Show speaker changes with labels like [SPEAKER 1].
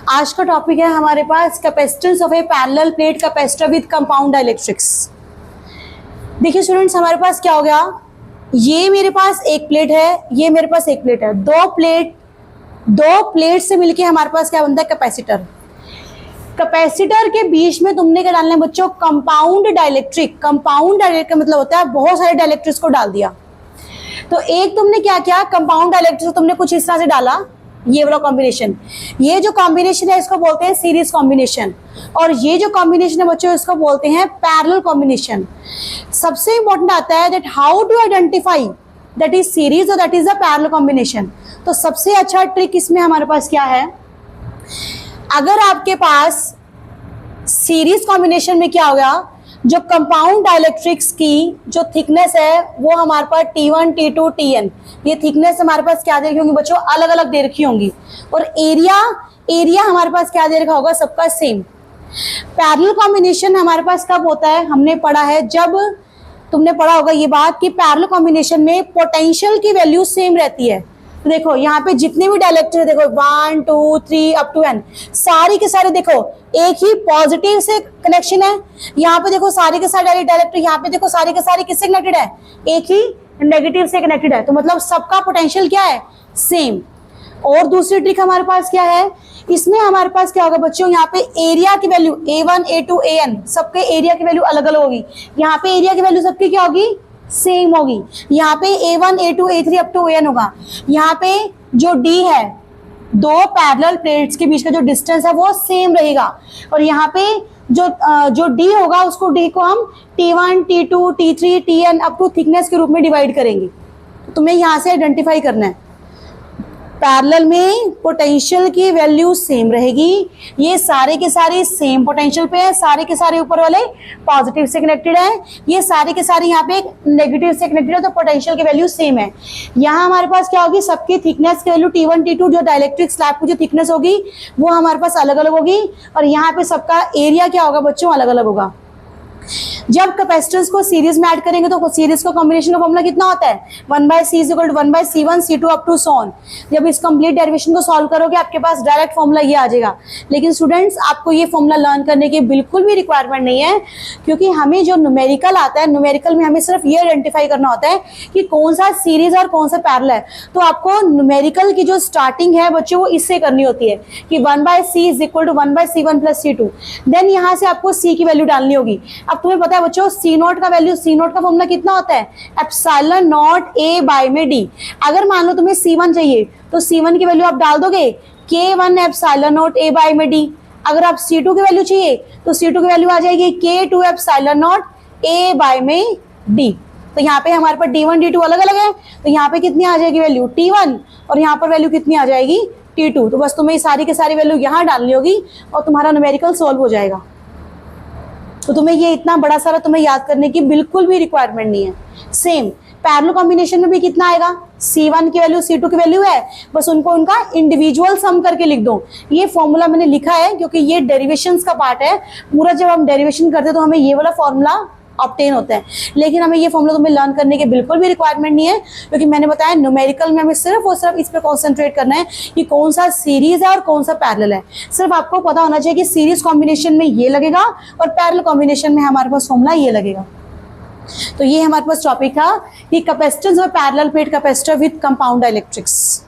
[SPEAKER 1] आज का टॉपिक है हमारे पास capacitance of a parallel plate capacitor with compound dielectrics. देखिए स्टूडेंट्स, हमारे पास क्या हो गया, ये मेरे पास एक प्लेट है, ये मेरे पास एक प्लेट है, दो प्लेट से मिलके हमारे पास क्या बनता है, कैपेसिटर। कैपेसिटर के बीच में तुमने क्या डालना है बच्चों, कंपाउंड डाइलेक्ट्रिक। कंपाउंड डाइलेक्ट्रिक का मतलब होता है बहुत सारे डाइलेक्ट्रिक्स को डाल दिया। तो एक तुमने क्या किया, कंपाउंड डाइलेक्ट्रिक तुमने कुछ इस तरह से डाला, ये वाला कॉम्बिनेशन। ये जो कॉम्बिनेशन है इसको बोलते हैं सीरीज कॉम्बिनेशन, और ये जो कॉम्बिनेशन है बच्चों इसको बोलते हैं पैरेलल कॉम्बिनेशन। सबसे इंपॉर्टेंट आता है that how to identify that is series और that is a parallel combination. तो सबसे अच्छा ट्रिक इसमें हमारे पास क्या है, अगर आपके पास सीरीज कॉम्बिनेशन में क्या होगा, जो कंपाउंड डाइलेक्ट्रिक्स की जो थिकनेस है वो हमारे पास T1, T2, Tn, ये थिकनेस हमारे पास क्या दे रखी होंगी बच्चों, अलग अलग दे रखी होंगी। और एरिया हमारे पास क्या दे रखा होगा, सबका सेम। पैरेलल कॉम्बिनेशन हमारे पास कब होता है, हमने पढ़ा है, जब तुमने पढ़ा होगा ये बात कि पैरेलल कॉम्बिनेशन में पोटेंशियल की वैल्यू सेम रहती है। तो देखो यहाँ पे जितने भी डायलेक्ट्रिक देखो 1, 2, 3 अप टू n, सारी के सारे देखो एक ही पॉजिटिव से कनेक्शन है। यहाँ पे देखो सारे के सारे डायलेक्ट्रिक, यहाँ पे देखो सारे के सारे किससे कनेक्टेड है, एक ही नेगेटिव से कनेक्टेड है। तो मतलब सबका पोटेंशियल क्या है, सेम। और दूसरी ट्रिक हमारे पास क्या है, इसमें हमारे पास क्या होगा बच्चों, यहाँ पे एरिया की वैल्यू A1, A2, AN, सबके एरिया की वैल्यू अलग अलग होगी। यहाँ पे एरिया की वैल्यू सबकी क्या होगी, सेम होगी। यहाँ पे A1, A2, A3 up to AN होगा। यहाँ पे जो D है, दो पैरेलल प्लेट्स के बीच का जो डिस्टेंस है वो सेम रहेगा। और यहाँ पे जो D होगा उसको D को हम T1, T2, T3, Tn up to thickness के रूप में डिवाइड करेंगे। तो तुम्हें यहाँ से आइडेंटिफाई करना है, पैरेलल में पोटेंशियल की वैल्यू सेम रहेगी। ये सारे के सारे सेम पोटेंशियल पे है, सारे के सारे ऊपर वाले पॉजिटिव से कनेक्टेड है, ये सारे के सारे यहाँ पे एक नेगेटिव से कनेक्टेड है, तो पोटेंशियल की वैल्यू सेम है। यहाँ हमारे पास क्या होगी, सबकी थिकनेस की वैल्यू T1, T2, जो डाइलेक्ट्रिक स्लैब की जो थिकनेस होगी वो हमारे पास अलग अलग होगी। और यहाँ पे सबका एरिया क्या होगा बच्चों, अलग अलग होगा। जब कैपेसिटेंस को सीरीज में ऐड करेंगे तो सीरीज का कॉम्बिनेशन का फॉर्मूला कितना होता है, 1/C = 1/C1 C2 up to so on। जब इस कंप्लीट डेरिवेशन को सॉल्व करोगे आपके पास डायरेक्ट फॉर्मूला ये आ जाएगा। लेकिन स्टूडेंट्स आपको ये फॉर्मूला लर्न करने की बिल्कुल भी रिक्वायरमेंट नहीं है, क्योंकि हमें जो न्यूमेरिकल आता है, न्यूमेरिकल में हमें सिर्फ ये आइडेंटिफाई करना होता है कि कौन सा सीरीज और कौन सा पैरेलल है। तो आपको न्यूमेरिकल की जो स्टार्टिंग है बच्चों वो इससे करनी होती है कि 1/C = 1/C1 + C2। देन यहाँ से आपको C की वैल्यू डालनी होगी। अब तुम्हें पता है बच्चों C0 का वैल्यू, C0 का फॉर्मूला कितना होता है, ε0 A बाय में D। अगर मान लो तुम्हें C1 चाहिए तो C1 की वैल्यू आप डाल दोगे K1 ε0 A बाय में D। अगर आप C2 की वैल्यू चाहिए तो C2 की वैल्यू आ जाएगी K2 ε0 A बाय में D। तो यहाँ पे हमारे पास D1 D2 अलग अलग है, तो यहाँ पे कितनी आ जाएगी वैल्यू T1, और यहाँ पर वैल्यू कितनी आ जाएगी T2। तो बस तुम्हें सारी के सारी वैल्यू यहाँ डालनी होगी और तुम्हारा न्यूमेरिकल सॉल्व हो जाएगा। तो तुम्हें ये इतना बड़ा सारा तुम्हें याद करने की बिल्कुल भी रिक्वायरमेंट नहीं है। सेम पैरेलल कॉम्बिनेशन में भी कितना आएगा, C1 की वैल्यू C2 की वैल्यू है, बस उनको उनका इंडिविजुअल सम करके लिख दो। ये फॉर्मूला मैंने लिखा है क्योंकि ये डेरिवेशंस का पार्ट है पूरा। जब हम डेरिवेशन करते हैं तो हमें ये वाला फॉर्मूला ऑब्टेन होता है, लेकिन हमें ये फॉर्मूला तुम्हें लर्न करने की बिल्कुल भी रिक्वायरमेंट नहीं है, क्योंकि मैंने बताया न्यूमेरिकल में हमें सिर्फ और सिर्फ इस पर कॉन्सेंट्रेट करना है कि कौन सा सीरीज है और कौन सा पैरेलल है। सिर्फ आपको पता होना चाहिए कि सीरीज कॉम्बिनेशन में ये लगेगा और पैरेलल कॉम्बिनेशन में हमारे पास फॉर्मूला ये लगेगा। तो ये हमारे पास टॉपिक था कि कैपेसिटेंस और parallel plate capacitor with compound dielectrics.